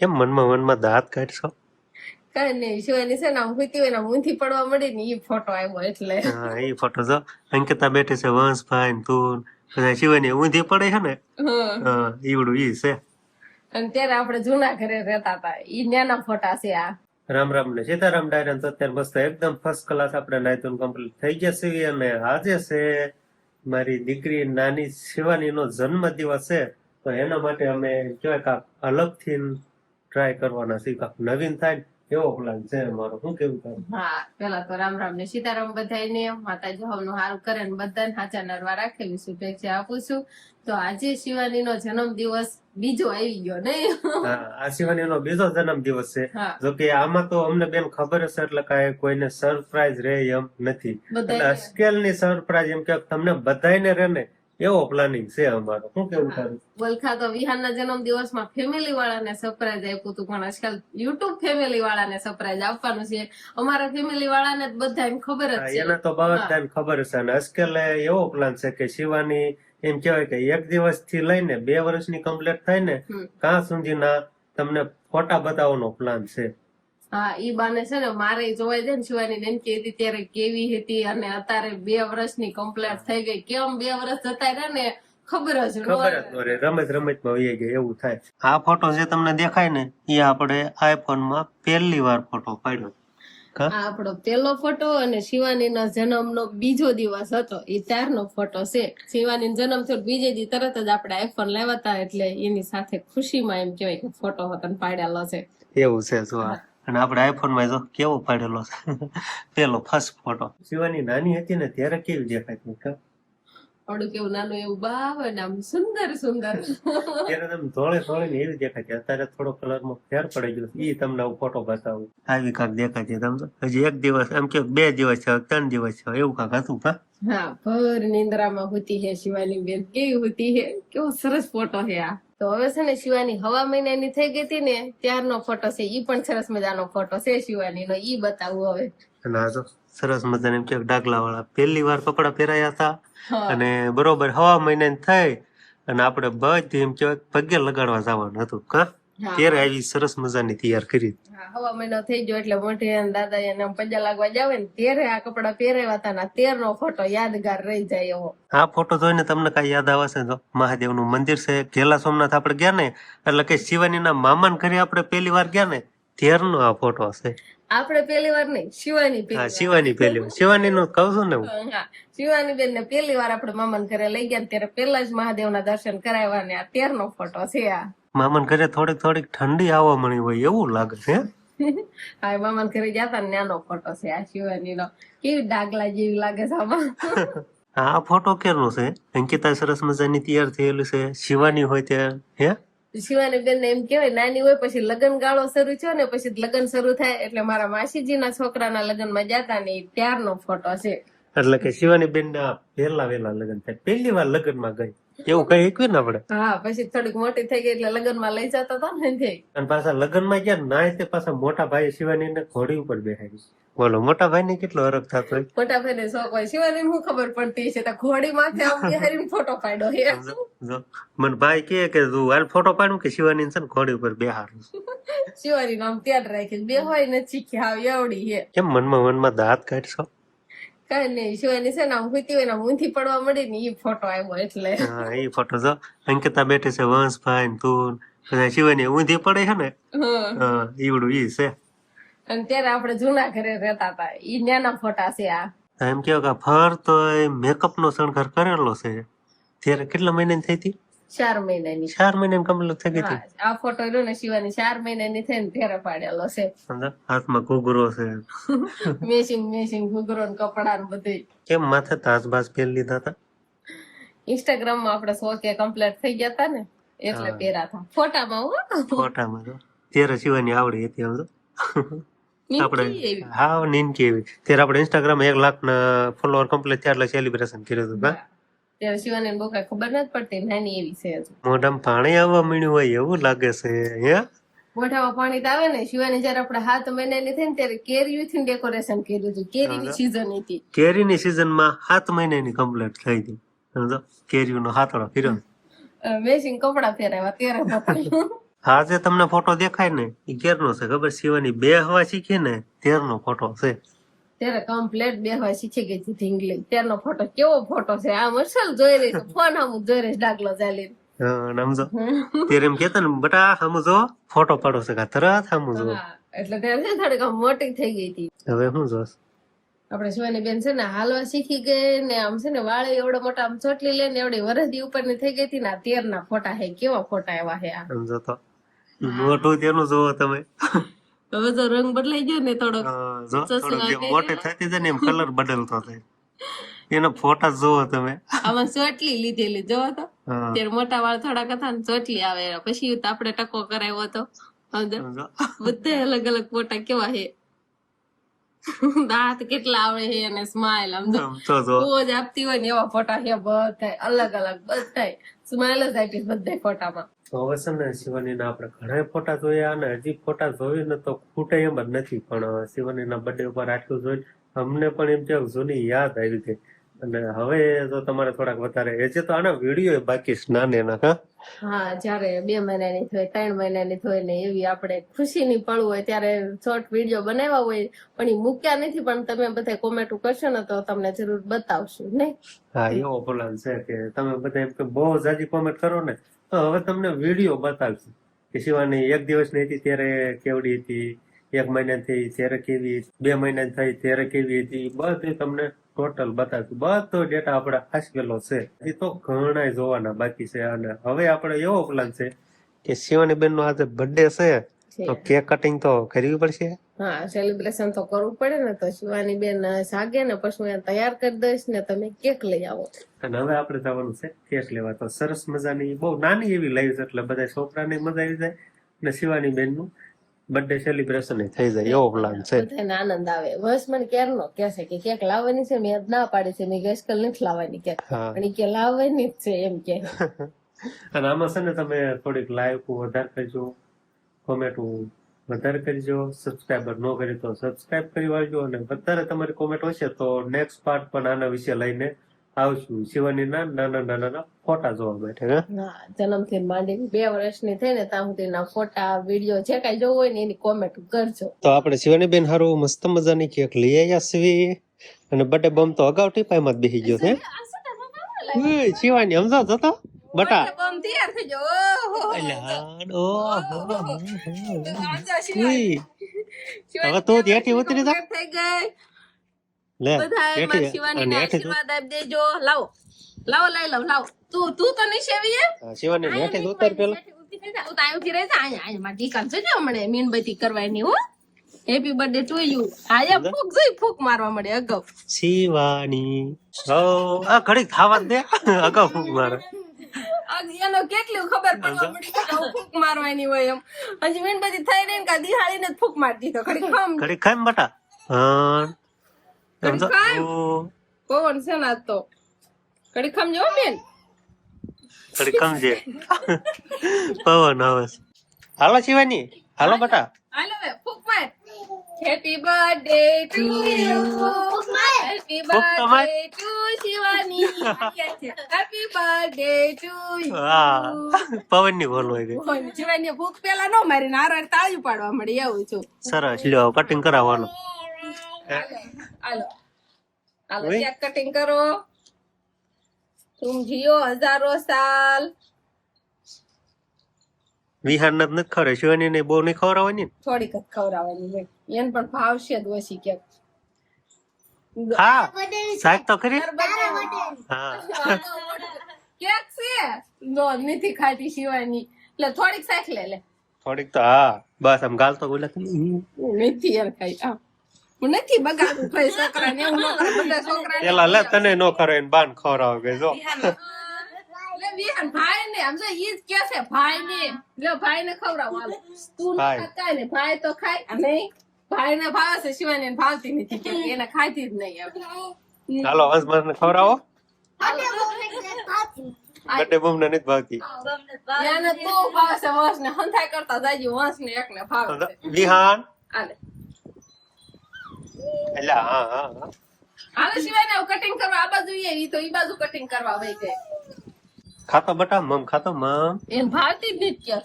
કેમ મનમાં દાંત કાઢશો? કઈ નહીં, શિવાની છે ને આમ હુતી હોય ને ઊંધી પડવા મળી ને ઈ ફોટો આવ્યો એટલે. હા, એ ફોટો જો અંકિતા બેઠી છે, વંશભાઈ ને તું બધા શિવાની ઊંધી પડે છે ને. હમ. હા, ઈવડું ઈ છે. અને ત્યારે આપણે જૂના ઘરે રહેતા હતા, ઈ નાના ફોટા છે આ. રામ રામ ને સીતારામ ડાયરા. તો અત્યારે મસ્ત એકદમ ફર્સ્ટ ક્લાસ આપણે નાયતું કમ્પ્લીટ થઈ ગયા છીએ અને આજે છે મારી દીકરી નાની શિવાની નો જન્મ દિવસ છે. તો એના માટે અમે કહેવાય કાંક અલગથી ટ્રાય કરવાના છે, કાંક નવીન થાય એવો પ્લાન છે અમારો. શું કેવું તારું? હા, પેલા તો રામ રામ ને સીતારામ બધાને, માતાજી હવનું સારું કરે ને બધાને હાચા નરવા રાખેલી શુભેચ્છા આપું છું. તો આજે શિવાની નો જન્મ દિવસ બીજો આવી ગયો નહીં? હા, આ શિવાની નો બીજો જન્મ દિવસ છે. હા. જો કે આમાં તો અમને બેન ખબર હશે એટલે કાંઈ કોઈને સરપ્રાઈઝ રહે એમ નથી. એટલે અસ્કેલ ની સરપ્રાઈઝ એમ કે તમને બધાને રહે ને એવો પ્લાનિંગ છે અમારો. શું કેવું તારું? બોલખા તો વિહાનના જન્મ દિવસમાં ફેમિલી વાળાને સરપ્રાઈઝ આપ્યું હતું, પણ આજકાલ યુટ્યુબ ફેમિલી વાળાને સરપ્રાઈઝ આપવાનું છે. અમારા ફેમિલી વાળાને બધાને ખબર જ છે. એને તો બધાને ખબર છે. અને અસ્કેલે એવો પ્લાન છે કે શિવાની એમ કહેવાય કે 1 દિવસ થી લઈને 2 વર્ષની કમ્પ્લીટ થાય ને ત્યાં સુધીના તમને ફોટા બતાવવાનો પ્લાન છે. હા, ઈ બાને છે ને મારે જોવાય છે ને શિવાની બેન કે હતી ત્યારે કેવી હતી અને અત્યારે 2 વર્ષની કમ્પ્લીટ થઈ ગઈ. કેમ 2 વર્ષ જતા રહે ને ખબર જ ન રહે. રમતમાં વહી ગઈ એવું થાય. આ ફોટો જે તમને દેખાય ને એ આપણે આઈફોન માં પહેલી વાર ફોટો પાડ્યો. આ આપણો પહેલો ફોટો અને શિવાની નો જન્મ નો બીજો દિવસ હતો, એ 4નો ફોટો છે. શિવાની જન્મ થયો બીજે દી તરત જ આપણે આઈફોન લાવ્યા હતા એટલે એની સાથે ખુશીમાં એમ કહેવાય કે ફોટો હતો પાડેલો છે. એવું છે જો. અને આપણે આઈફોન માં જો કેવો પાડેલો છે પેલો ફર્સ્ટ ફોટો. શિવાની નાની હતી ને ત્યારે કેવી દેખાતી? થોડું કેવું નાનું એવું બાવ ને આમ સુંદર સુંદર. ત્યારે તમે ધોળે ને એવી દેખાતી. અત્યારે થોડો કલર માં ફેર પડી ગયો. ઈ તમને ફોટો બતાવું. આવી કાંક દેખાતી તમને. હજી 1 દિવસ એમ કે 2 દિવસ છે, 3 દિવસ છે, એવું કાંક હતું. હા, ભર નિંદ્રામાં હોતી હે શિવાની બેન. કેવી હોતી હે, કેવો સરસ ફોટો હે આ. તો હવે છે ને શિવાની હવા મહિનાની થઈ ગઈ હતી ને ત્યારનો ફોટો છે. ઈ પણ સરસ મજાનો ફોટો છે શિવાની નો, ઈ બતાવું હવે. અને આ તો સરસ મજાને એમ કે ડાગલા વાળા પહેલી વાર કપડા પહેરાયા હતા. અને બરોબર હવા મહિનાની થઈ અને આપણે બધી એમ કેવાય પગે લગાડવા જવાનું હતું. ત્યારે આવી સરસ મજાની તૈયાર કરી. હવા મહિનો થઈ ગયો એટલે મોઢે દાદા એને પગે લાગવા જાવે ને ત્યારે આ કપડા પહેરાવ્યા હતા. 13નો ફોટો યાદગાર રહી જાય એવો. આ ફોટો જોઈને તમને કઈ યાદ આવે છે? તો મહાદેવ નું મંદિર છે ઘેલા સોમનાથ આપણે ગયા ને એટલે કે શિવાની ના મામા ઘરે આપણે પહેલી વાર ગયા ને ત્યારનો આ ફોટો છે. આપણે પહેલી વાર નહીં, શિવાની પહેલી વાર. શિવાની નું કહું છું ને હું. શિવાની બેન ને પહેલી વાર આપણે મામા ઘરે લઈ ગયા ત્યારે પહેલા જ મહાદેવના દર્શન કરાવ્યા ને આ 13નો ફોટો છે. આ મામા ઘરે થોડીક ઠંડી આવવા મળી હોય એવું લાગે છે. હા, મામા ઘરે ગયા હતા નાનો ફોટો છે આ શિવાની નો. કેવી ડાગલા જેવી લાગે છે આમાં. આ ફોટો કેનો છે? અંકિતા સરસ મજાની તૈયાર થયેલી છે. શિવાની હોય ત્યાં હે શિવાની બેન એમ કેવાય નાની હોય પછી લગ્ન ગાળો શરૂ થયો ને પછી લગ્ન શરૂ થાય એટલે મારા માસીજીના છોકરાના લગ્નમાં જતા ને ત્યારનો ફોટો છે. એટલે કે શિવાની બેન ના પહેલા લગ્ન થાય, પહેલી વાર લગ્નમાં ગઈ એવું કઈ શીખવ્યું ને આપડે. હા, પછી થોડીક મોટી થઈ ગઈ એટલે લગ્નમાં લઈ જતા હતા ને. અને પાછા લગ્નમાં ગયા નાય તે પાછા મોટા ભાઈ શિવાની ને ઘોડી ઉપર બેહાડી. બોલો મોટા ભાઈ ને કેટલો હરખ થતો હોય. મોટા ભાઈ ને શોખ હોય. શિવાની હું ખબર પડતી છે ઘોડી માથે આમ બેહાડીને ફોટો પાડ્યો. મને ભાઈ કે તું હાલ ફોટો પાડું કે શિવાની છે ને ઘોડી ઉપર બેહાડું. શિવાની નામ ત્યાર રાખી બે હોય ને શીખી હાવ એવડી હે. કેમ મનમાં દાંત કાઢશો? કઈ નહીં, શિવાની છે ને આમ હુતી હોય ને ઊંધી પડવા મળી ને ઈ ફોટો આવ્યો એટલે. હા, ઈ ફોટો જો અંકિતા બેઠી છે, વંશભાઈ તું બધા શિવાની ઊંધી પડે છે ને. હા, ઈવડું ઈ છે. અને ત્યારે આપણે જૂના ઘરે રહેતા હતા, ઈ નાના ફોટા છે આ. એમ કેવો કે ફર તો મેકઅપ નો શણગાર કરેલો છે. ત્યારે કેટલા મહિનાની થઈ હતી? 4 મહિનાની. 4 મહિનાની કમ્પ્લીટ થઈ ગઈ હતી. આ ફોટો રહ્યો ને શિવાની 4 મહિનાની થઈ ને ત્યારે પાડેલો છે. હાથમાં ઘૂઘરો છે. મેચિંગ ઘૂઘરો ને કપડા ને બધું. કેમ માથે તાજબાજ પહેરી લીધા હતા? ઇન્સ્ટાગ્રામ માં આપણે 100K કમ્પ્લીટ થઈ ગયા હતા ને એટલે પહેરા હતા ફોટામાં. ફોટામાં ત્યારે શિવાની આવડી હતી આમ તો. આપણે હા નીનકી એવી. ત્યારે આપણે ઇન્સ્ટાગ્રામ 1 લાખ ના ફોલોવર કમ્પ્લીટ થયા એટલે સેલિબ્રેશન કર્યું હતું. ત્યારે શિવાની બહુ કઈ ખબર નથી પડતી, નાની એવી છે. મોઢામાં પાણી આવવા મળ્યું હોય એવું લાગે છે. મોઢામાં પાણી તો આવે ને. શિવાની જયારે આપણે 7 મહિનાની થઈ ને ત્યારે કેરીથી ડેકોરેશન કર્યું હતું. કેરીની સીઝન હતી. કેરીની સીઝન માં 7 મહિનાની કમ્પ્લીટ થઈ હતી. સમજો કેરીનો હાથડો ફેર્યો. મેચિંગ કપડા પહેરાવ્યા ત્યારે. આ જે તમને ફોટો દેખાય ને એ ક્યારનો છે ખબર? શિવાની બે હવા શીખી ને ત્યારનો ફોટો છે. ત્યારે કમ્પ્લેટ બેહવા શીખી ગઈ હતી ઢીંગલી. ત્યારનો ફોટો કેવો ફોટો છે! આ મસલ જોઈ રહી છે, ફોન આમ જોઈ રહી છે, ડાગલો ચાલી. હા, સમજો ત્યારે એમ કેતા ને બટા સમજો ફોટો પાડો છે કા તરત સમજો. એટલે ત્યારે છે થોડીક આમ મોટી થઈ ગઈ હતી. હવે શું જોશ? આપણે શિવાની બેન છે ને હાલવા શીખી ગઈ ને આમ છે ને વાળે એવડો મોટા આમ ચોટલી લે ને એવડી વરદી ઉપરની થઈ ગઈ હતી ને આ 13 ના ફોટા હે કેવા ફોટા એવા હે આ. સમજો તો મોટું તેનું જોવો તમે. હવે તો રંગ બદલાઈ ગયો ને થોડો. જો થોડું જેમ મોટી થતી જાય ને એમ કલર બદલતો થાય. એનો ફોટા જોવો તમે. આમાં ચોટલી લીધેલી જોવો તો ત્યારે મોટા વાળ થોડાક હતા ને ચોટલી આવે પછી તો આપણે ટકો કરાવ્યો હતો. સમજો બધા અલગ અલગ ફોટા કેવા હે. દાંત કેટલા આવે છે અને સ્માઈલ સમજો પોઝ આપતી હોય ને એવા ફોટા છે બધા અલગ અલગ બધા સ્માઈલ જ આપી બધા ફોટામાં. હવે છે ને શિવાની ના આપણે ઘણા ફોટા જોયા અને હજી ફોટા જોઈએ ને તો ખૂટે એમ જ નથી. પણ શિવાની ના બર્થડે ઉપર આટલું જોઈ અમને પણ એમ કે જૂની યાદ આવી ગઈ. અને હવે જો તમારે થોડાક વધારે હજી તો આના વિડીયો બાકી નાને ના. હા, જયારે 2 મહિનાની થઈ 3 મહિનાની થઈ ને એવી આપણે ખુશીની પળ હોય ત્યારે શોર્ટ વિડીયો બનાવ્યા હોય પણ એ મૂક્યા નથી. પણ તમે બધા કોમેન્ટ કરશો ને તો તમને જરૂર બતાવશું નહીં. હા, એવો પ્લાન છે કે તમે બધા એમ કે બહુ જાજી કોમેન્ટ કરો ને તો હવે તમને વિડીયો બતાવશું કે શિવાની 1 દિવસની હતી ત્યારે કેવડી હતી, 1 મહિના થઈ ત્યારે કેવી, 2 મહિના થઈ ત્યારે કેવી હતી, બધું તમને ટોટલ બતાવશું. બધો ડેટા આપણે હાંસવેલો છે. એ તો ઘણા જોવાના બાકી છે. અને હવે આપણે એવો પ્લાન છે કે શિવાની બેન નો આજે બર્થડે છે તો કેક કટિંગ તો કરવી પડશે. હા, સેલિબ્રેશન તો કરવું પડે ને. તો શિવાની બેન જાગે ને પછી હું તૈયાર કરી દઈશ ને તમે કેક લઈ આવો. અને હવે આપણે જવાનું છે કેક લેવા. તો સરસ મજાની બહુ નાની એવી લાવી છે એટલે બધા છોકરાની મજા આવી જાય અને શિવાની બેન નું બર્થડે સેલિબ્રેશન થઈ જાય એવો પ્લાન છે. બધાને આનંદ આવે. બસ મને ક્યારનો કહેશે કે કેક લાવવાની છે, મેં ના પાડી છે, મેં ગઈકાલ નથી લાવવાની કેક પણ એ કે લાવવાની જ છે એમ કે. અને આમાં છે ને તમે થોડીક લાઈક વધારે કરજો, કોમેન્ટ વધારે કરજો, સબસ્ક્રાઈબર ન કરી તો સબસ્ક્રાઈબ કરી વાળજો. અને વધારે તમારી કોમેન્ટ હશે તો નેક્સ્ટ પાર્ટ પણ આના વિશે લઈને આવશું શિવાની ના નાના નાના ફોટા જોવા માટે. જન્મથી માંડી 2 વર્ષની થઈ ને ત્યાં સુધીના ફોટા વિડીયો જે કઈ જોવું હોય ને એની કોમેન્ટ કરજો. તો આપણે શિવાની બેન હારું મસ્ત મજાની કેક લઈ આવ્યા છીએ. અને બર્થડે બમ તો અગાઉ ટીપાઈમાં જ બેસી ગયો છે. શિવાની સમજો જતો બટા બમ તૈયાર થઈ ગયો. હવે તો ત્યાંથી ઉતરી જા થઈ ગઈ. લે બધા શિવાની આશીર્વાદ આપી દેજો. લાવો લાવો લઈ લઉં લાવો. તું તો નહીં સેવી શિવાની નેઠે ઉતર પેલા. તું તો આવ્યું રહે છે અહીંયા માં ટીકન છે હમણાં મીણબત્તી કરવાની હો. Happy birthday to you. આયા ફૂક જોઈ ફૂક મારવા મળે અગાઉ. શિવાની આ ઘડીક ખાવા દે અગાઉ ફૂક મારે. એનો કેટલું ખબર પડવા મળી ફૂક મારવાની હોય એમ. હજી મીણબત્તી થઈ રહી ને દિહાળી ને ફૂક મારી દીધો. ઘડીક ખામ બટા. પવન છે ને તો ઘડીક ખમજો બેન. ઘડીક ખમજે પવન આવે. હાલો શિવાની હાલો બટા. હાલો બે ફૂક માર. Happy birthday to you. Happy birthday to Shivani. Happy birthday to you. હા, પવન ની બોલ હોય. શિવાની ભૂખ પેલા નો મારી નારા તાળું પાડવા મળી એવું છું. સરસ લ્યો કટિંગ કરાવવાનું. હાલો હાલો કેક કટિંગ કરો. તુમ જીઓ હજારો સાલ. વિહાર ને નથી ખવડે શિવાની ને બહુ નહીં ખવડાવવાની. થોડીક જ ખવડાવવાની હોય એને પણ ભાવશે જ ઓછી કેક. હા શાક તો ખરી. હા કેક છે નો નથી ખાતી શિવાની એટલે થોડીક શાક લે. થોડીક તો હા બસ આમ ગાલ તો બોલે નથી યાર ખાઈ. હું નથી બગાડું ભાઈ છોકરા ને એવું ન કરે. બધા છોકરા પેલા લે તને નો ખરે બાન ખવડાવ કે જો ભાઈ ને આમ તો ઈ જ કે છે ભાઈ ને જો ભાઈ ને ખવડાવ હાલો. તું ન ખાતા ને ભાઈ તો ખાય નહીં. ભાઈ ને ભાવે છે શિવાની ને ભાવતી નથી કે એને ખાતી જ નહીં. હાલો હસ મને ખવડાવો. બર્થડે બમ ને નથી ભાવતી. એને તો ભાવે છે વંશ ને હંથાઈ કરતા જાજી વંશ ને એક ને ભાવે છે. વિહાન હાલે એટલે હા હા હાલે શિવાની કટિંગ કરવા આ બાજુ ઈ તો ઈ બાજુ કટિંગ કરવા વઈ ગઈ. ખાતો બટા મમ ખાતો મમ એને ભાવતી જ નથી ક્યાં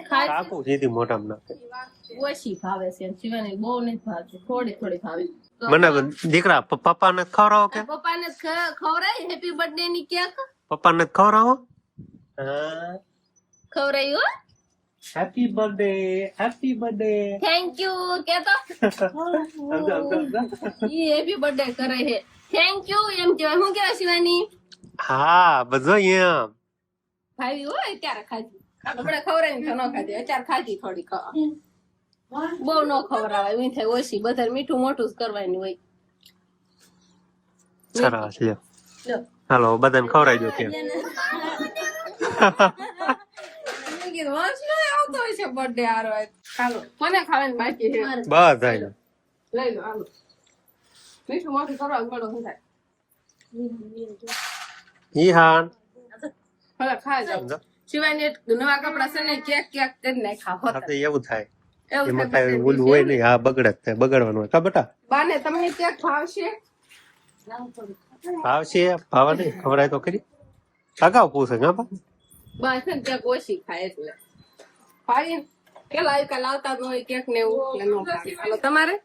ખાય છે. કાકુ સીધી મોઢામાં નાખે. ઓછી ભાવે છે એને શિવાની બહુ નથી ભાવતી થોડી થોડી ભાવે મને દીકરા પપ્પાને ખવડાવો કે પપ્પાને ખવડાય હેપી બર્થડે ની કેક પપ્પાને ખવડાવો હા ખવડાયું happy birthday happy birthday thank you કેતો ઈ હેપી બર્થડે કરે છે થેન્ક યુ એમ કહેવાય શું કહેવાય શિવાની હા બધો એમ ખાવી હોય અત્યારે ખાધી આપણે ખવડાવીને તો ન ખાધી અત્યારે ખાધી થોડી બહુ ન ખવડાવાય એમ થાય ઓછી બધા મીઠું મોટું જ કરવાની હોય સરસ લ્યો લો હાલો બધાને ખવડાવી દો કે મેં કીધું વંશ નો આવતો હોય છે બર્થડે હારો હાલો કોને ખાવાની બાકી છે બધા લઈ લો હાલો મીઠું મોટું કરવા પડો શું થાય ઈ હાન ભલે ખા જાવ શિવાની નવા કપડા છે ને કેક કેક કરી નાખ્યા હા તો એવું થાય એવું એમાં થાય કઈ ઓલું હોય નહીં હા બગડે જ થાય બગડવાનું હોય કા બટા બાને તમને કેક ભાવશે ભાવશે ભાવા નહીં ખવડાય તો ખરી અગાઉ પૂછે હા બા બા છે ને કેક ઓછી ખાય એટલે ભાઈ પેલા આવી કાલ આવતા જ હોય કેક ને એવું એટલે નો ખાય હાલો તમારે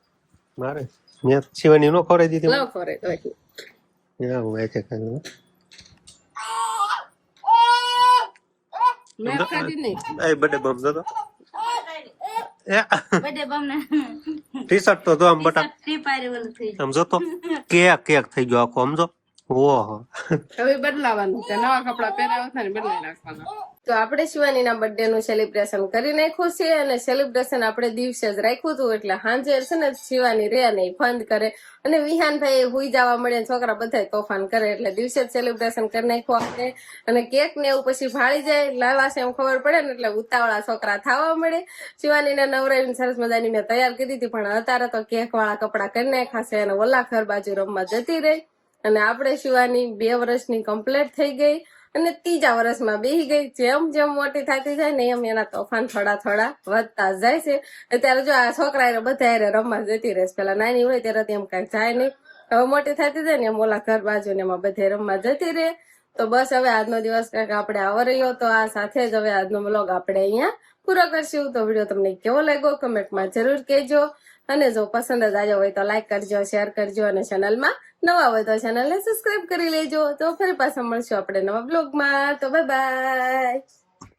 મારે મેં શિવાની નો ખવડાવી દીધી લવ કરે તો હા હું એ છે ખાલી મેં ખાધી નહીં એ બડે બમ તો એ બડે બમને ટી શર્ટ તો આમ બટા ફ્રી ફાયર વાળું થઈ આમ જો તો કેક કેક થઈ ગયો આખો સમજો ઓહો હવે બદલાવાનું છે નવા કપડા પહેરાવા થાય ને બદલાઈ નાખવાના તો આપણે શિવાનીના બર્થડે નું સેલિબ્રેશન કરી નાખ્યું છે અને સેલિબ્રેશન આપણે દિવસે જ રાખ્યું હતું એટલે સાંજે છે ને શિવાની રે નહીં ફંદ કરે અને વિહાનભાઈ હુઈ જવા મળે છોકરા બધા તોફાન કરે એટલે દિવસે જ સેલિબ્રેશન કરી નાખ્યું આપણે અને કેક ને એવું પછી ભાળી જાય લાવાશે એમ ખબર પડે ને એટલે ઉતાવળા છોકરા થવા મળે શિવાનીને નવરાવીને સરસ મજાની મેં તૈયાર કરી દીધી પણ અત્યારે તો કેક વાળા કપડા કરી નાખ્યા છે અને ઓલા ઘર બાજુ રમવા જતી રહી અને આપણે શિવાની 2 વર્ષની કમ્પ્લીટ થઈ ગઈ અને 3જા વર્ષમાં બેહી ગઈ જેમ જેમ મોટી થતી જાય ને એમ એના તોફાન થોડા થોડા વધતા જાય છે અત્યારે જો આ છોકરા બધા રમવા જતી રહેશે પેલા નાની હોય ત્યારે એમ કઈ જાય નહીં હવે મોટી થતી જાય ને એમ ઓલા ઘર બાજુ ને એમાં બધે રમવા જતી રહે તો બસ હવે આજનો દિવસ કંઈક આપણે આવો રહ્યો તો આ સાથે જ હવે આજનો વ્લોગ આપણે અહીંયા પૂરો કરશું તો વિડીયો તમને કેવો લાગ્યો કમેન્ટમાં જરૂર કહેજો અને જો પસંદ જ આવ્યો હોય તો લાઈક કરજો શેર કરજો અને ચેનલમાં નવા હોય તો ચેનલને સબસ્ક્રાઇબ કરી લેજો તો ફરી પાછા મળશું આપણે નવા બ્લોગમાં તો બાય બાય